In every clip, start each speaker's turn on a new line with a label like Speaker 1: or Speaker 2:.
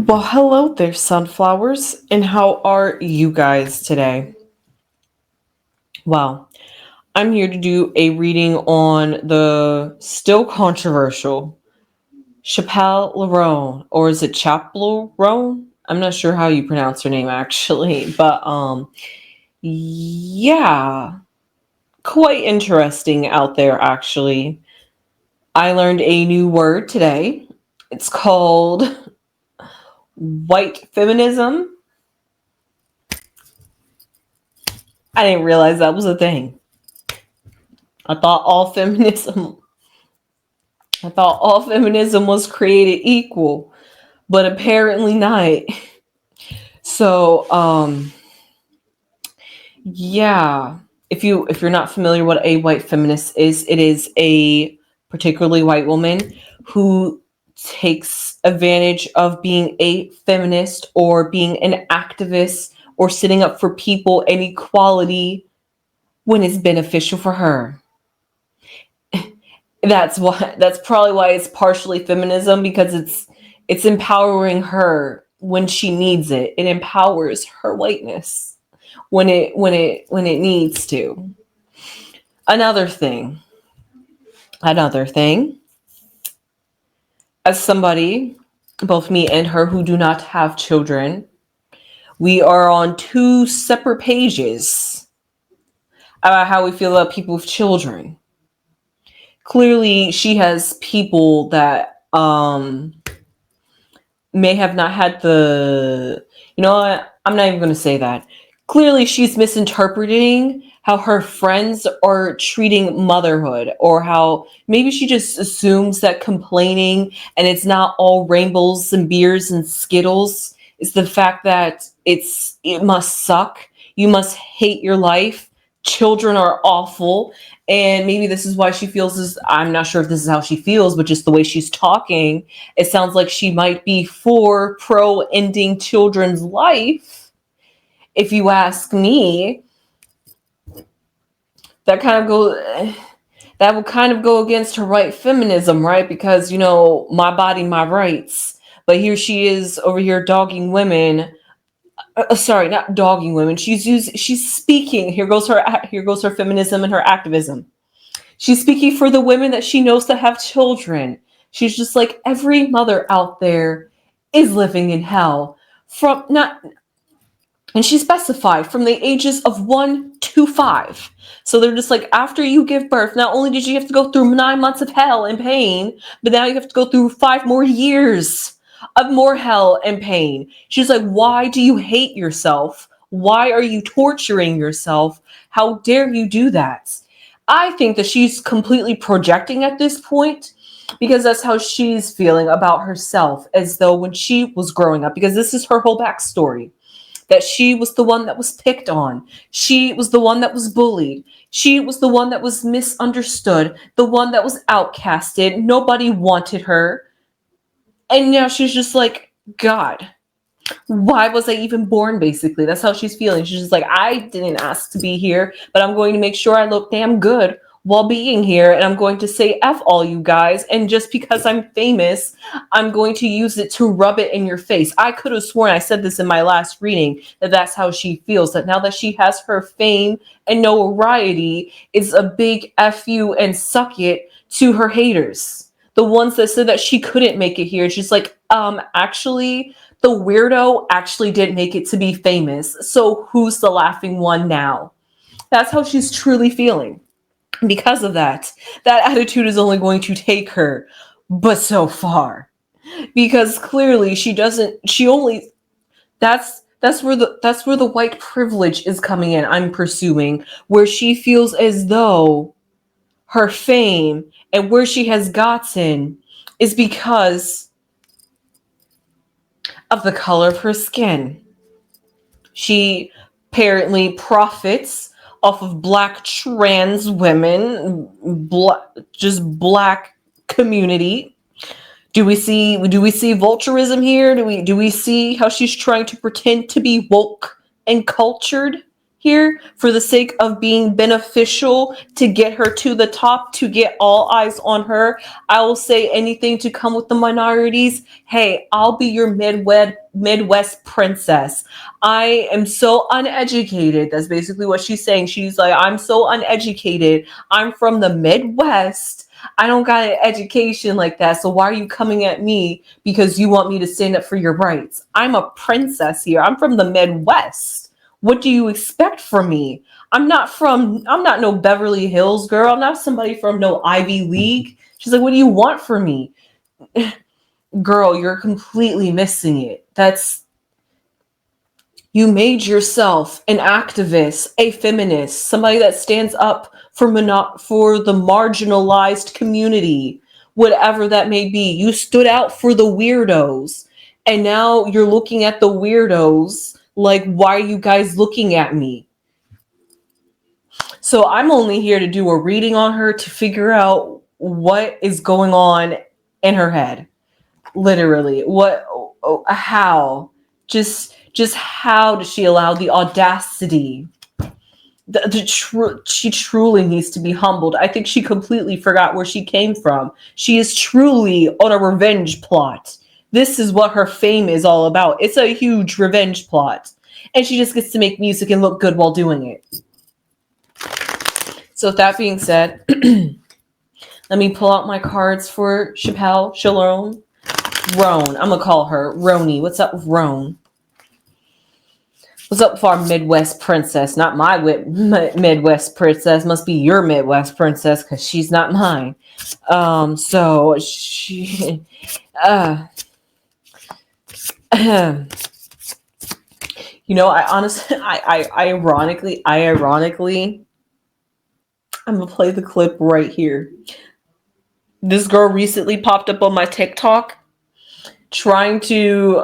Speaker 1: Well, hello there, sunflowers, and how are you guys today? Well, I'm here to do a reading on the still controversial Chappell Roan, or is it Chappell Roan? I'm not sure how you pronounce her name actually, but yeah, quite interesting out there actually. I learned a new word today. It's called white feminism. I didn't realize that was a thing. I thought all feminism I thought all feminism was created equal, but apparently not. So, yeah. If you're not familiar what a white feminist is, it is a particularly white woman who takes advantage of being a feminist or being an activist or sitting up for people and equality when it's beneficial for her. That's probably why it's partially feminism, because it's empowering her when she needs it. It empowers her whiteness when it needs to. Another thing, another thing, as somebody, both me and her, who do not have children, we are on two separate pages about how we feel about people with children. Clearly, she has people that may have not had the, you know what, I'm not even going to say that. Clearly she's misinterpreting how her friends are treating motherhood, or how maybe she just assumes that complaining and it's not all rainbows and beers and skittles. It's the fact that it must suck, you must hate your life, children are awful. And maybe this is why she feels this. I'm not sure if this is how she feels, but just the way she's talking, it sounds like she might be for pro ending children's life. If you ask me, that kind of go that would kind of go against her white feminism, right? Because my body, my rights. But here she is over here dogging women. Sorry, not dogging women. She's speaking. Here goes her feminism and her activism. She's speaking for the women that she knows that have children. She's just like, every mother out there is living in hell from not, and she specified from the ages of 1 to 5. So they're just like, after you give birth, not only did you have to go through 9 months of hell and pain, but now you have to go through 5 more years of more hell and pain. She's like, why do you hate yourself? Why are you torturing yourself? How dare you do that? I think that she's completely projecting at this point, because that's how she's feeling about herself, as though when she was growing up, because this is her whole backstory, that she was the one that was picked on. She was the one that was bullied. She was the one that was misunderstood, the one that was outcasted. Nobody wanted her. And now she's just like, God, why was I even born? Basically, that's how she's feeling. She's just like, I didn't ask to be here, but I'm going to make sure I look damn good while being here, and I'm going to say F all you guys, and just because I'm famous, I'm going to use it to rub it in your face. I could have sworn I said this in my last reading, that that's how she feels, that now that she has her fame and notoriety, it's a big F you and suck it to her haters, the ones that said that she couldn't make it here. She's like, actually, the weirdo actually did make it to be famous. So who's the laughing one now? That's how she's truly feeling. Because of that, that attitude is only going to take her but so far. Because clearly she doesn't she only that's where the white privilege is coming in, I'm pursuing, where she feels as though her fame and where she has gotten is because of the color of her skin. She apparently profits off of black trans women, just black community. Do we see vulturism here? Do we see how she's trying to pretend to be woke and cultured? here for the sake of being beneficial to get her to the top, to get all eyes on her. I will say anything to come with the minorities. Hey, I'll be your Midwest princess. I am so uneducated. That's basically what she's saying. She's like, I'm so uneducated. I'm from the Midwest. I don't got an education like that. So why are you coming at me because you want me to stand up for your rights? I'm a princess here. I'm from the Midwest. What do you expect from me? I'm not no Beverly Hills girl. I'm not somebody from no Ivy League. She's like, what do you want from me? Girl, you're completely missing it. You made yourself an activist, a feminist, somebody that stands up for for the marginalized community, whatever that may be. You stood out for the weirdos. And now you're looking at the weirdos like, why are you guys looking at me? So I'm only here to do a reading on her to figure out what is going on in her head. Literally. How? Just how does she allow the audacity? She truly needs to be humbled. I think she completely forgot where she came from. She is truly on a revenge plot. This is what her fame is all about. It's a huge revenge plot. And she just gets to make music and look good while doing it. So with that being said, let me pull out my cards for Chappell, Shalom, Roan. I'm going to call her Roni. What's up with Roan? What's up with our Midwest princess? Not my Midwest princess. Must be your Midwest princess because she's not mine. So she, you know, I honestly, ironically, I'm gonna play the clip right here. This girl recently popped up on my TikTok trying to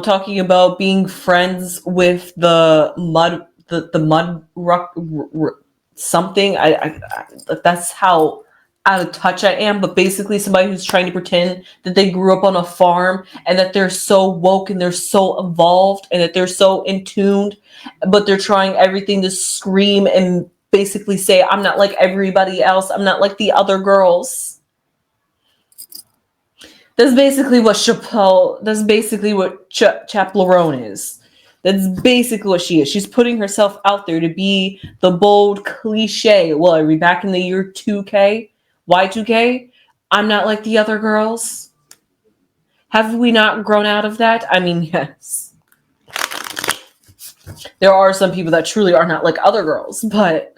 Speaker 1: talking about being friends with the mud rock something. I that's how out of touch I am, but basically somebody who's trying to pretend that they grew up on a farm and that they're so woke and they're so evolved and that they're so in tuned, but they're trying everything to scream and basically say, I'm not like everybody else. I'm not like the other girls. That's basically what Chappell, that's basically what Chappell is. That's basically what she is. She's putting herself out there to be the bold cliche. Well, are we back in the year 2K? Y2K? I'm not like the other girls. Have we not grown out of that? I mean, yes. There are some people that truly are not like other girls, but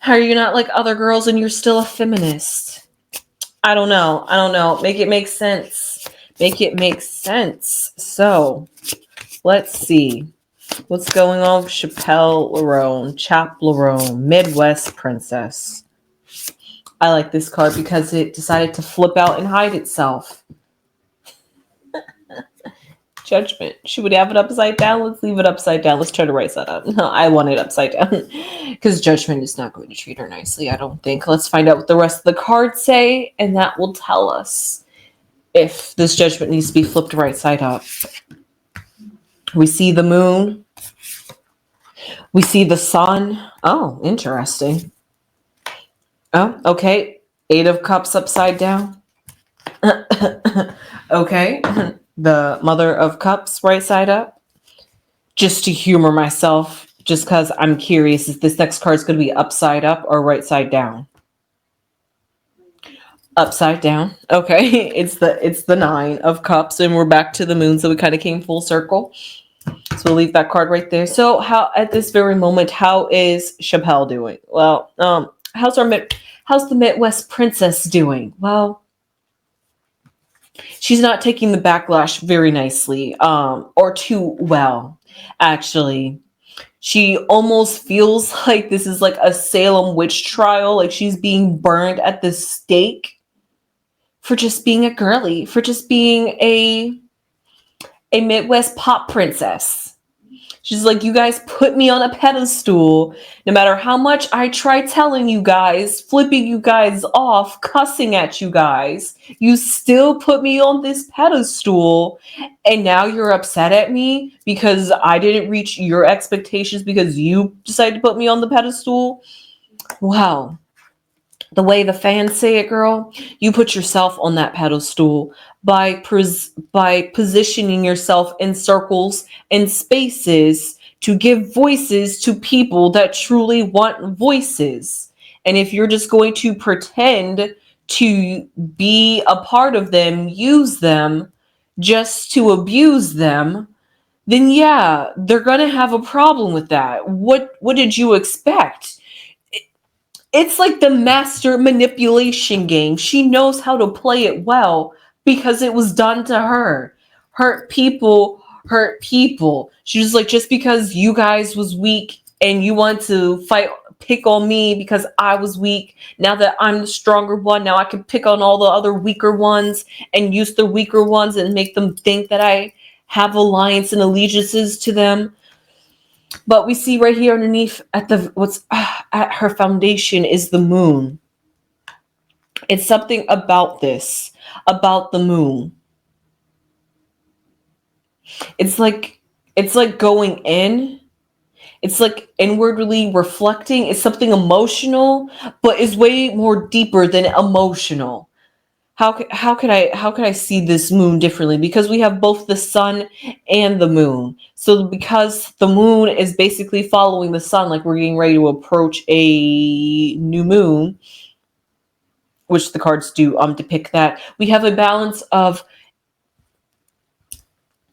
Speaker 1: how are you not like other girls and you're still a feminist? I don't know. Make it make sense. Make it make sense. So, let's see. What's going on with Chappell Roan, Midwest Princess. I like this card because it decided to flip out and hide itself. Judgment. Should we have it upside down? Let's leave it upside down. Let's turn it right side up. No, I want it upside down because Judgment is not going to treat her nicely, I don't think. Let's find out what the rest of the cards say, and that will tell us if this Judgment needs to be flipped right side up. We see the moon. We see the sun. Oh, interesting. Oh, okay. 8 of Cups upside down. Okay. The Mother of Cups right side up. Just to humor myself, just because I'm curious if this next card is going to be upside up or right side down. Upside down. Okay. It's the 9 of Cups, and we're back to the moon, so we kind of came full circle. So we'll leave that card right there. So how at this very moment, how is Chappell doing? Well, how's the Midwest Princess doing? Well, she's not taking the backlash very nicely, or too well, actually. She almost feels like this is like a Salem witch trial, like she's being burned at the stake for just being a girly, for just being a Midwest pop princess. She's like, you guys put me on a pedestal. No matter how much I try telling you guys, flipping you guys off, cussing at you guys, you still put me on this pedestal. And now you're upset at me because I didn't reach your expectations because you decided to put me on the pedestal. Wow. The way the fans say it, girl, you put yourself on that pedestal by positioning yourself in circles and spaces to give voices to people that truly want voices. And if you're just going to pretend to be a part of them, use them just to abuse them, then yeah, they're going to have a problem with that. What did you expect? It's like the master manipulation game. She knows how to play it well because it was done to her. Hurt people hurt people. She's like, just because you guys was weak and you want to pick on me because I was weak, now that I'm the stronger one, now I can pick on all the other weaker ones and use the weaker ones and make them think that I have alliance and allegiances to them. But we see right here underneath at at her foundation is the moon. It's something about the moon. It's like going in. It's like inwardly reflecting. It's something emotional, but is way more deeper than emotional. How could I see this moon differently? Because we have both the sun and the moon. So because the moon is basically following the sun, like we're getting ready to approach a new moon, which the cards do depict that. We have a balance of,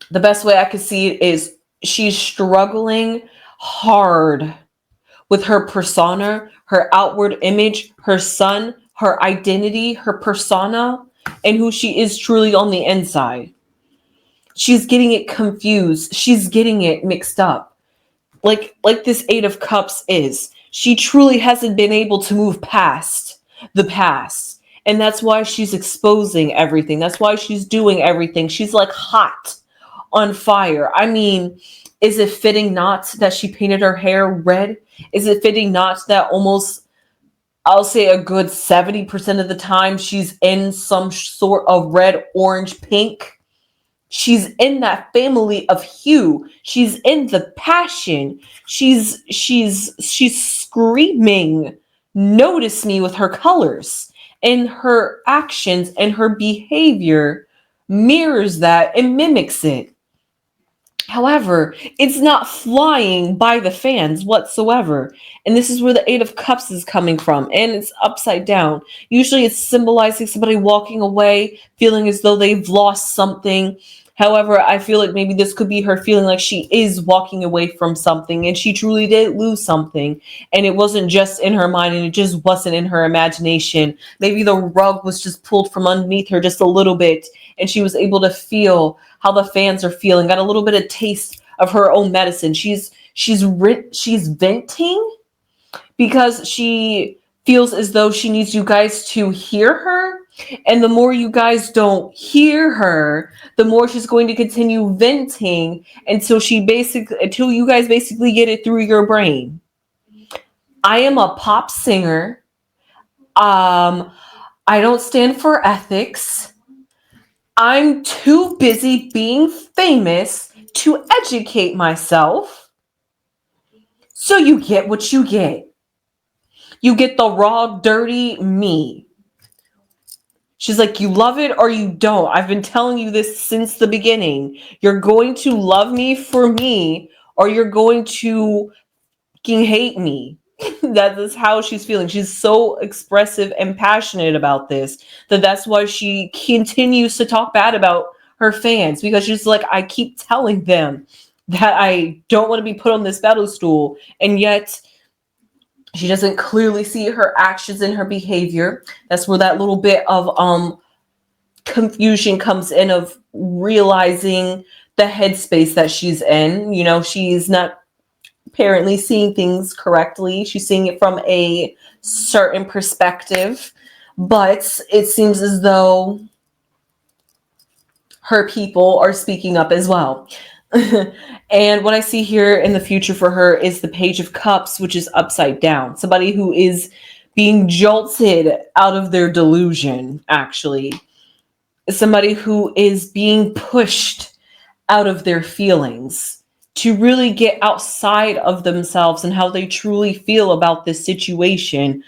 Speaker 1: the best way I could see it is she's struggling hard with her persona, her outward image, her sun, her identity, her persona, and who she is truly on the inside. She's getting it confused. She's getting it mixed up. Like this Eight of Cups is. She truly hasn't been able to move past the past. And that's why she's exposing everything. That's why she's doing everything. She's like hot on fire. I mean, is it fitting not that she painted her hair red? Is it fitting not that almost, I'll say a good 70% of the time she's in some sort of red, orange, pink? She's in that family of hue. She's in the passion. She's screaming, notice me, with her colors. And her actions and her behavior mirrors that and mimics it. However, it's not flying by the fans whatsoever. And this is where the Eight of Cups is coming from. And it's upside down. Usually it's symbolizing somebody walking away, feeling as though they've lost something. However, I feel like maybe this could be her feeling like she is walking away from something and she truly did lose something. And it wasn't just in her mind and it just wasn't in her imagination. Maybe the rug was just pulled from underneath her just a little bit and she was able to feel how the fans are feeling, got a little bit of taste of her own medicine. She's venting because she feels as though she needs you guys to hear her. And the more you guys don't hear her, the more she's going to continue venting until you guys basically get it through your brain. I am a pop singer. I don't stand for ethics. I'm too busy being famous to educate myself. So you get what you get. You get the raw, dirty me. She's like, you love it or you don't. I've been telling you this since the beginning. You're going to love me for me or you're going to fucking hate me. That is how she's feeling. She's so expressive and passionate about this that's why she continues to talk bad about her fans, because she's like, I keep telling them that I don't want to be put on this pedestal, and yet she doesn't clearly see her actions and her behavior. That's where that little bit of confusion comes in, of realizing the headspace that she's in. You know, she's not apparently seeing things correctly. She's seeing it from a certain perspective, but it seems as though her people are speaking up as well. And what I see here in the future for her is the Page of Cups, which is upside down. Somebody who is being jolted out of their delusion, actually. Somebody who is being pushed out of their feelings to really get outside of themselves and how they truly feel about this situation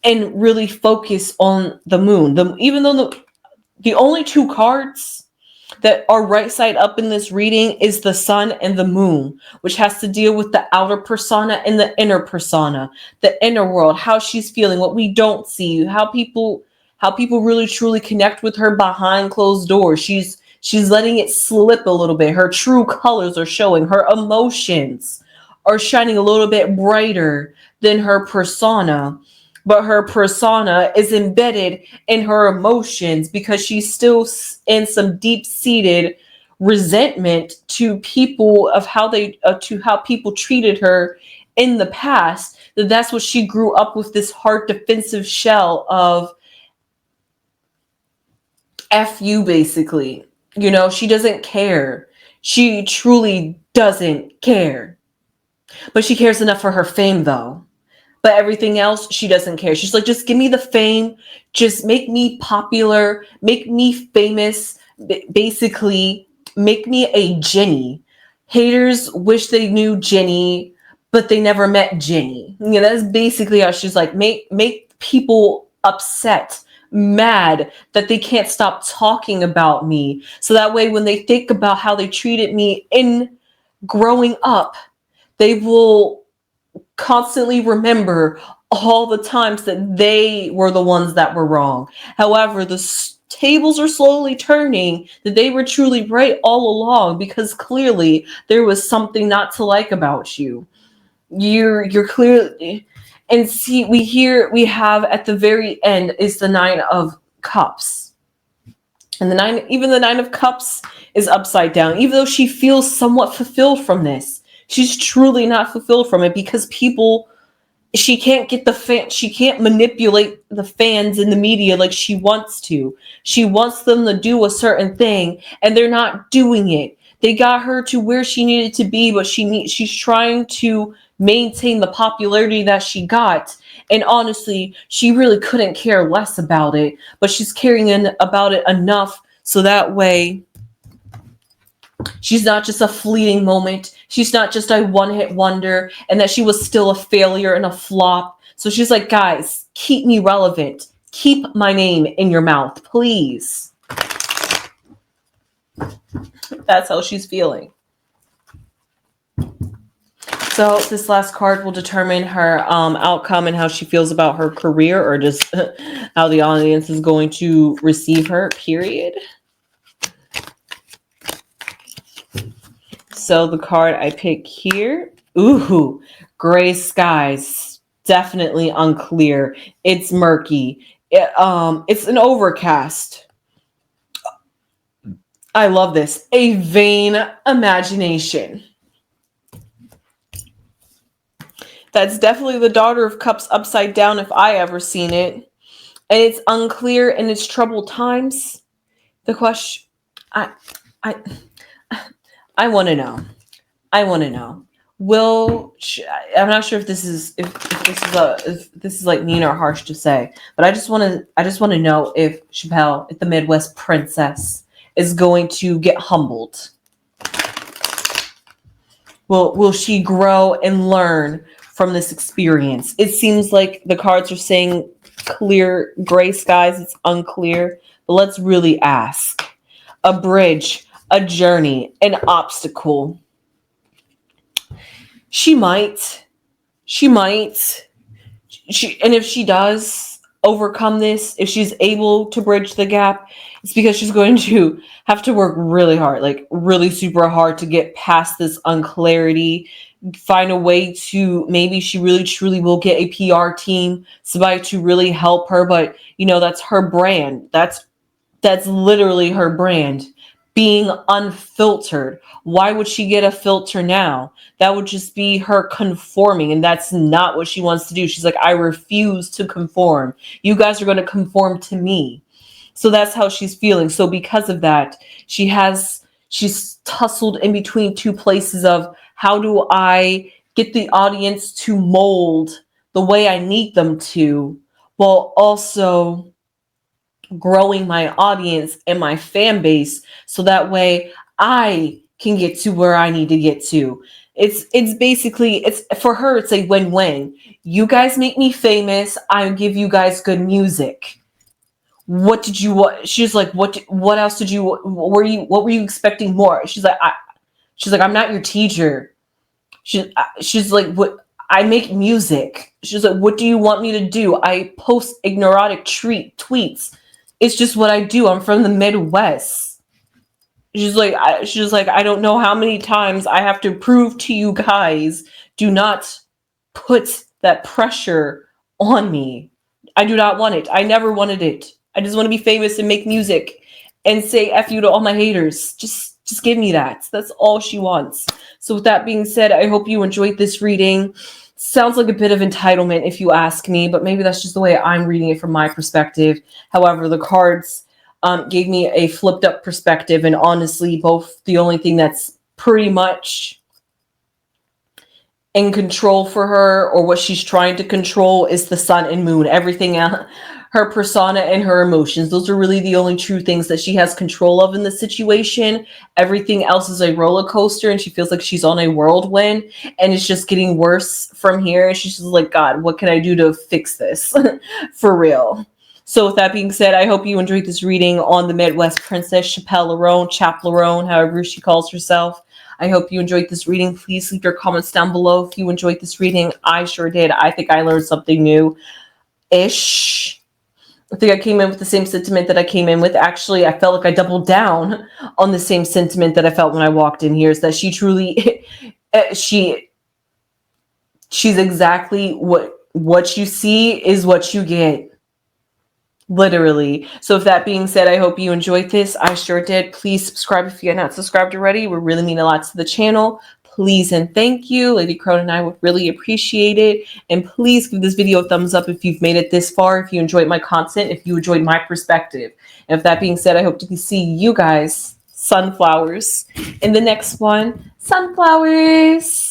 Speaker 1: and really focus on the moon. Even though the only two cards that are right side up in this reading is the sun and the moon, which has to deal with the outer persona and the inner persona, the inner world, how she's feeling, what we don't see, how people really truly connect with her behind closed doors. She's letting it slip a little bit. Her true colors are showing. Her emotions are shining a little bit brighter than her persona. But her persona is embedded in her emotions because she's still in some deep-seated resentment to people of how they to how people treated her in the past. That's what she grew up with, this hard defensive shell of F you, basically. She doesn't care. She truly doesn't care. But she cares enough for her fame, though. But everything else, she doesn't care. She's like, just give me the fame. Just make me popular. Make me famous. Basically, make me a Jenny. Haters wish they knew Jenny, but they never met Jenny. That's basically how she's like, make people upset, mad that they can't stop talking about me. So that way, when they think about how they treated me in growing up, they will constantly remember all the times that they were the ones that were wrong. However, the tables are slowly turning, that they were truly right all along, because clearly there was something not to like about you. You're clearly, and see, we have at the very end is the Nine of Cups. And the Nine of Cups is upside down. Even though she feels somewhat fulfilled from this, she's truly not fulfilled from it, because she can't get she can't manipulate the fans in the media like she wants to. She wants them to do a certain thing, and they're not doing it. They got her to where she needed to be, but she's trying to maintain the popularity that she got. And honestly, she really couldn't care less about it, but she's caring about it enough so that way she's not just a fleeting moment. She's not just a one-hit wonder, and that she was still a failure and a flop. So she's like, guys, keep me relevant. Keep my name in your mouth, please. That's how she's feeling. So this last card will determine her outcome and how she feels about her career, or just how the audience is going to receive her, period. So the card I pick here, ooh, gray skies, definitely unclear. It's murky. It's an overcast. I love this. A vain imagination. That's definitely the Daughter of Cups upside down if I ever seen it. And it's unclear and it's troubled times. The question, I want to know. I'm not sure if this is like mean or harsh to say, but I just want to know if Chappell, if the Midwest Princess, is going to get humbled. Will she grow and learn from this experience? It seems like the cards are saying clear gray skies. It's unclear, but let's really ask. A bridge, a journey, an obstacle. She might, and if she does overcome this, if she's able to bridge the gap, it's because she's going to have to work really hard, like really super hard, to get past this unclarity, find a way to, maybe she really truly will get a PR team, somebody to really help her. But that's her brand. That's literally her brand. Being unfiltered. Why would she get a filter now? That would just be her conforming, and that's not what she wants to do. She's like, I refuse to conform. You guys are going to conform to me. So that's how she's feeling. So because of that, she has She's tussled in between two places of how do I get the audience to mold the way I need them to, while also growing my audience and my fan base so that way I can get to where I need to get to. It's basically, it's for her, it's a win-win. You guys make me famous, I give you guys good music. What did you want? She's like, what else did you, what were you expecting more? She's like, I'm not your teacher. She's like, what? I make music. She's like, what do you want me to do? I post ignoratic tweets. It's just what I do. I'm from the Midwest. She's like, I don't know how many times I have to prove to you guys. Do not put that pressure on me. I do not want it. I never wanted it. I just want to be famous and make music and say F you to all my haters. Just give me that. That's all she wants. So with that being said, I hope you enjoyed this reading. Sounds like a bit of entitlement if you ask me, but maybe that's just the way I'm reading it from my perspective. However, the cards gave me a flipped up perspective, and honestly, both the only thing that's pretty much in control for her, or what she's trying to control, is the sun and moon. Everything else, her persona and her emotions, those are really the only true things that she has control of in the situation. Everything else is a roller coaster, and she feels like she's on a whirlwind, and it's just getting worse from here. And she's just like, God, what can I do to fix this? For real. So with that being said, I hope you enjoyed this reading on the Midwest Princess, Chappell, Roan, however she calls herself. I hope you enjoyed this reading. Please leave your comments down below if you enjoyed this reading. I sure did. I think I learned something new-ish. I think I came in with the same sentiment that I came in with. Actually, I felt like I doubled down on the same sentiment that I felt when I walked in here, is that she truly, she's exactly what you see is what you get. Literally. So with that being said, I hope you enjoyed this. I sure did. Please subscribe if you are not subscribed already. It would really mean a lot to the channel. Please and thank you. Lady Crone and I would really appreciate it. And please give this video a thumbs up if you've made it this far, if you enjoyed my content, if you enjoyed my perspective. And with that being said, I hope to see you guys, sunflowers, in the next one. Sunflowers!